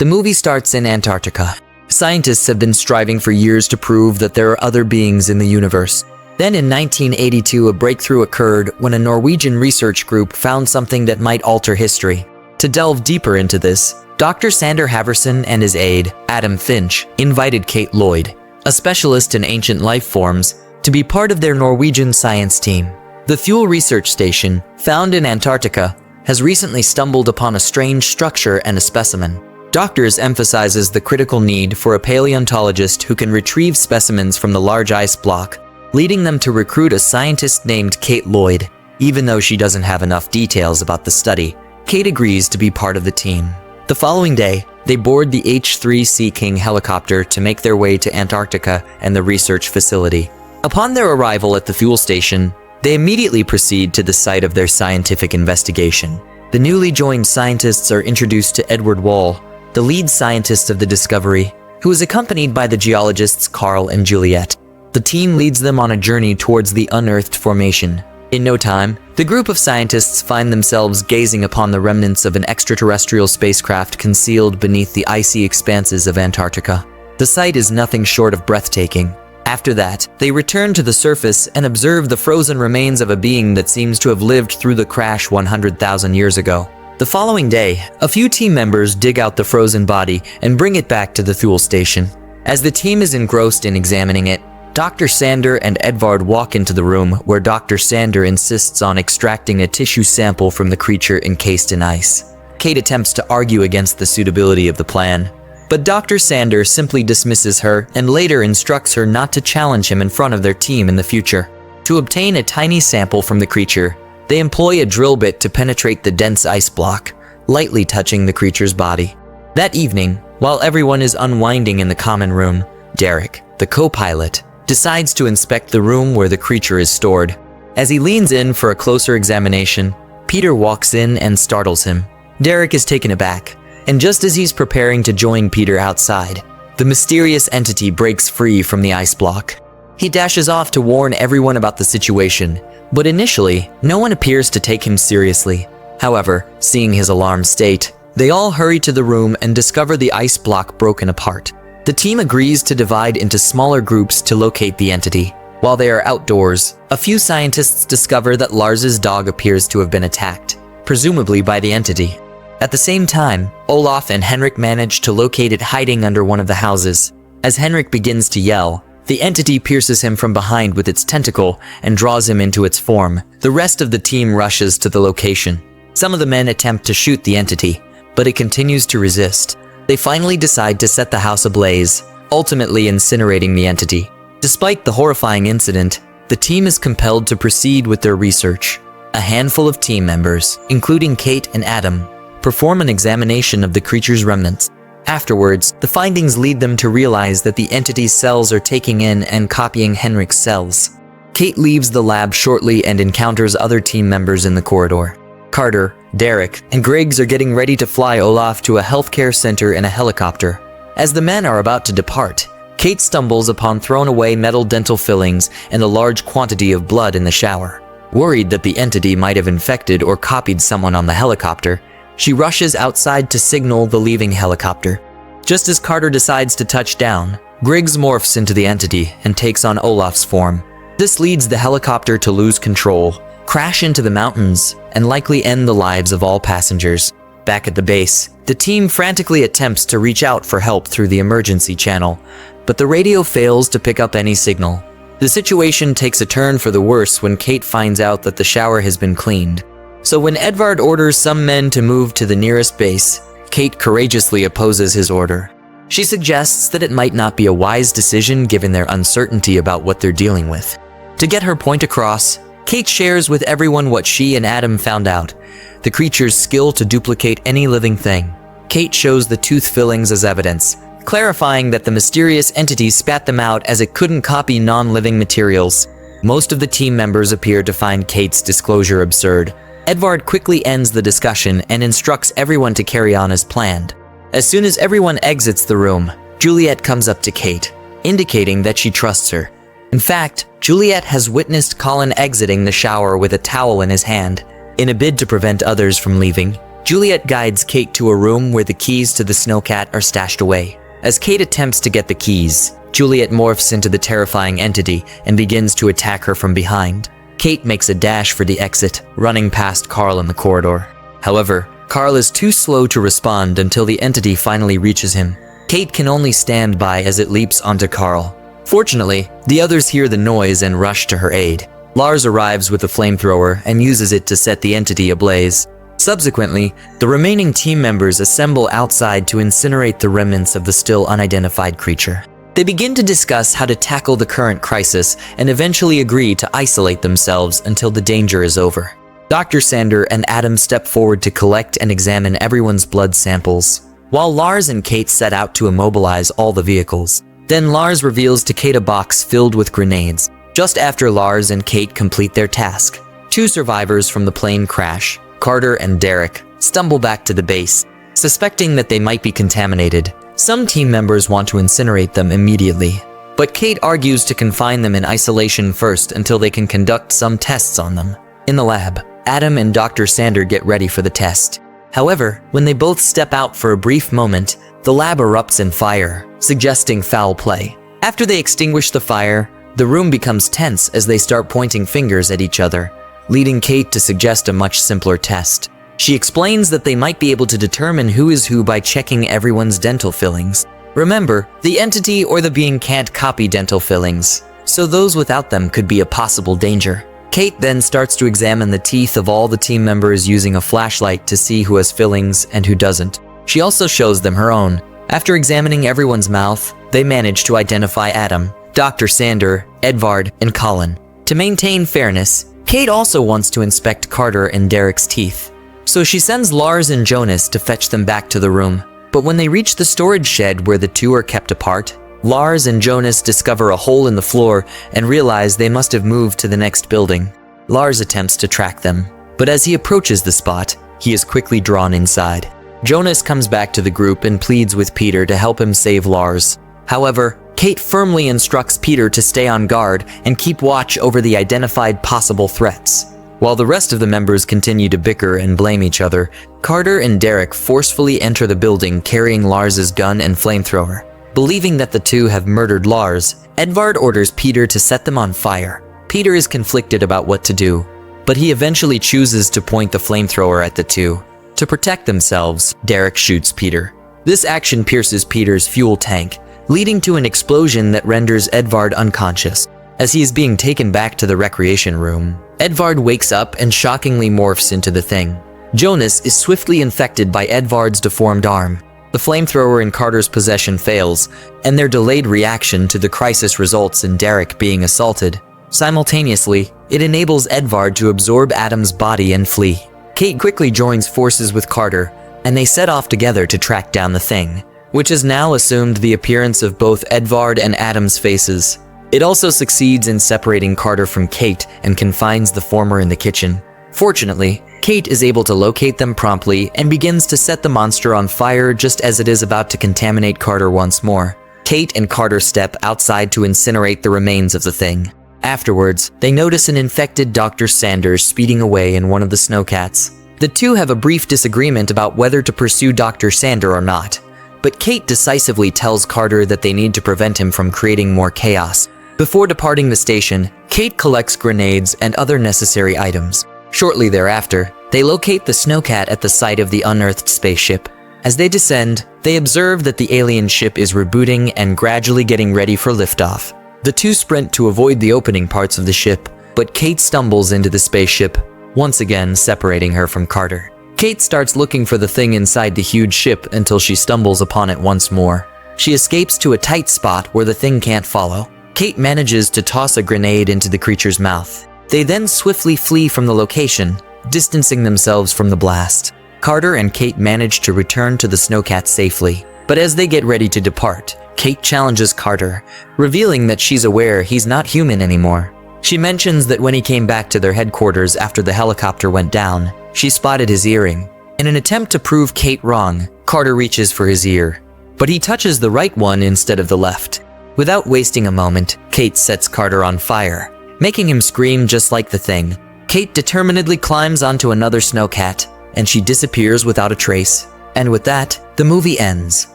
The movie starts in Antarctica. Scientists have been striving for years to prove that there are other beings in the universe. Then in 1982, a breakthrough occurred when a Norwegian research group found something that might alter history. To delve deeper into this, Dr. Sandor Halvorson and his aide, Adam Finch, invited Kate Lloyd, a specialist in ancient life forms, to be part of their Norwegian science team. The Thule research station, found in Antarctica, has recently stumbled upon a strange structure and a specimen. Doctors emphasizes the critical need for a paleontologist who can retrieve specimens from the large ice block, leading them to recruit a scientist named Kate Lloyd. Even though she doesn't have enough details about the study, Kate agrees to be part of the team. The following day, they board the H-3 Sea King helicopter to make their way to Antarctica and the research facility. Upon their arrival at the fuel station, they immediately proceed to the site of their scientific investigation. The newly joined scientists are introduced to Edward Wall, the lead scientist of the discovery, who is accompanied by the geologists Carl and Juliet. The team leads them on a journey towards the unearthed formation. In no time, the group of scientists find themselves gazing upon the remnants of an extraterrestrial spacecraft concealed beneath the icy expanses of Antarctica. The sight is nothing short of breathtaking. After that, they return to the surface and observe the frozen remains of a being that seems to have lived through the crash 100,000 years ago. The following day, a few team members dig out the frozen body and bring it back to the Thule station. As the team is engrossed in examining it, Dr. Sandor and Edvard walk into the room where Dr. Sandor insists on extracting a tissue sample from the creature encased in ice. Kate attempts to argue against the suitability of the plan, but Dr. Sandor simply dismisses her and later instructs her not to challenge him in front of their team in the future. To obtain a tiny sample from the creature, they employ a drill bit to penetrate the dense ice block, lightly touching the creature's body. That evening, while everyone is unwinding in the common room, Derek, the co-pilot, decides to inspect the room where the creature is stored. As he leans in for a closer examination, Peter walks in and startles him. Derek is taken aback, and just as he's preparing to join Peter outside, the mysterious entity breaks free from the ice block. He dashes off to warn everyone about the situation, but initially, no one appears to take him seriously. However, seeing his alarmed state, they all hurry to the room and discover the ice block broken apart. The team agrees to divide into smaller groups to locate the entity. While they are outdoors, a few scientists discover that Lars's dog appears to have been attacked, presumably by the entity. At the same time, Olaf and Henrik manage to locate it hiding under one of the houses. As Henrik begins to yell, the entity pierces him from behind with its tentacle and draws him into its form. The rest of the team rushes to the location. Some of the men attempt to shoot the entity, but it continues to resist. They finally decide to set the house ablaze, ultimately incinerating the entity. Despite the horrifying incident, the team is compelled to proceed with their research. A handful of team members, including Kate and Adam, perform an examination of the creature's remnants. Afterwards, the findings lead them to realize that the entity's cells are taking in and copying Henrik's cells. Kate leaves the lab shortly and encounters other team members in the corridor. Carter, Derek, and Griggs are getting ready to fly Olaf to a healthcare center in a helicopter. As the men are about to depart, Kate stumbles upon thrown away metal dental fillings and a large quantity of blood in the shower. Worried that the entity might have infected or copied someone on the helicopter, she rushes outside to signal the leaving helicopter. Just as Carter decides to touch down, Griggs morphs into the entity and takes on Olaf's form. This leads the helicopter to lose control, crash into the mountains, and likely end the lives of all passengers. Back at the base, the team frantically attempts to reach out for help through the emergency channel, but the radio fails to pick up any signal. The situation takes a turn for the worse when Kate finds out that the shower has been cleaned. So when Edvard orders some men to move to the nearest base, Kate courageously opposes his order. She suggests that it might not be a wise decision given their uncertainty about what they're dealing with. To get her point across, Kate shares with everyone what she and Adam found out, the creature's skill to duplicate any living thing. Kate shows the tooth fillings as evidence, clarifying that the mysterious entity spat them out as it couldn't copy non-living materials. Most of the team members appear to find Kate's disclosure absurd. Edvard quickly ends the discussion and instructs everyone to carry on as planned. As soon as everyone exits the room, Juliet comes up to Kate, indicating that she trusts her. In fact, Juliet has witnessed Colin exiting the shower with a towel in his hand. In a bid to prevent others from leaving, Juliet guides Kate to a room where the keys to the snowcat are stashed away. As Kate attempts to get the keys, Juliet morphs into the terrifying entity and begins to attack her from behind. Kate makes a dash for the exit, running past Carl in the corridor. However, Carl is too slow to respond until the entity finally reaches him. Kate can only stand by as it leaps onto Carl. Fortunately, the others hear the noise and rush to her aid. Lars arrives with a flamethrower and uses it to set the entity ablaze. Subsequently, the remaining team members assemble outside to incinerate the remnants of the still unidentified creature. They begin to discuss how to tackle the current crisis and eventually agree to isolate themselves until the danger is over. Dr. Sandor and Adam step forward to collect and examine everyone's blood samples, while Lars and Kate set out to immobilize all the vehicles. Then Lars reveals to Kate a box filled with grenades. Just after Lars and Kate complete their task, two survivors from the plane crash, Carter and Derek, stumble back to the base. Suspecting that they might be contaminated, some team members want to incinerate them immediately. But Kate argues to confine them in isolation first until they can conduct some tests on them. In the lab, Adam and Dr. Sandor get ready for the test. However, when they both step out for a brief moment, the lab erupts in fire, suggesting foul play. After they extinguish the fire, the room becomes tense as they start pointing fingers at each other, leading Kate to suggest a much simpler test. She explains that they might be able to determine who is who by checking everyone's dental fillings. Remember, the entity or the being can't copy dental fillings, so those without them could be a possible danger. Kate then starts to examine the teeth of all the team members using a flashlight to see who has fillings and who doesn't. She also shows them her own. After examining everyone's mouth, they manage to identify Adam, Dr. Sandor, Edvard, and Colin. To maintain fairness, Kate also wants to inspect Carter and Derek's teeth. So she sends Lars and Jonas to fetch them back to the room. But when they reach the storage shed where the two are kept apart, Lars and Jonas discover a hole in the floor and realize they must have moved to the next building. Lars attempts to track them, but as he approaches the spot, he is quickly drawn inside. Jonas comes back to the group and pleads with Peter to help him save Lars. However, Kate firmly instructs Peter to stay on guard and keep watch over the identified possible threats. While the rest of the members continue to bicker and blame each other, Carter and Derek forcefully enter the building carrying Lars's gun and flamethrower. Believing that the two have murdered Lars, Edvard orders Peter to set them on fire. Peter is conflicted about what to do, but he eventually chooses to point the flamethrower at the two. To protect themselves, Derek shoots Peter. This action pierces Peter's fuel tank, leading to an explosion that renders Edvard unconscious. As he is being taken back to the recreation room, Edvard wakes up and shockingly morphs into the thing. Jonas is swiftly infected by Edvard's deformed arm. The flamethrower in Carter's possession fails, and their delayed reaction to the crisis results in Derek being assaulted. Simultaneously, it enables Edvard to absorb Adam's body and flee. Kate quickly joins forces with Carter, and they set off together to track down the thing, which has now assumed the appearance of both Edvard and Adam's faces. It also succeeds in separating Carter from Kate and confines the former in the kitchen. Fortunately, Kate is able to locate them promptly and begins to set the monster on fire just as it is about to contaminate Carter once more. Kate and Carter step outside to incinerate the remains of the thing. Afterwards, they notice an infected Dr. Sandor speeding away in one of the snowcats. The two have a brief disagreement about whether to pursue Dr. Sandor or not, but Kate decisively tells Carter that they need to prevent him from creating more chaos. Before departing the station, Kate collects grenades and other necessary items. Shortly thereafter, they locate the snowcat at the site of the unearthed spaceship. As they descend, they observe that the alien ship is rebooting and gradually getting ready for liftoff. The two sprint to avoid the opening parts of the ship, but Kate stumbles into the spaceship, once again separating her from Carter. Kate starts looking for the thing inside the huge ship until she stumbles upon it once more. She escapes to a tight spot where the thing can't follow. Kate manages to toss a grenade into the creature's mouth. They then swiftly flee from the location, distancing themselves from the blast. Carter and Kate manage to return to the snowcat safely, but as they get ready to depart, Kate challenges Carter, revealing that she's aware he's not human anymore. She mentions that when he came back to their headquarters after the helicopter went down, she spotted his earring. In an attempt to prove Kate wrong, Carter reaches for his ear, but he touches the right one instead of the left. Without wasting a moment, Kate sets Carter on fire, making him scream just like the thing. Kate determinedly climbs onto another snowcat, and she disappears without a trace. And with that, the movie ends.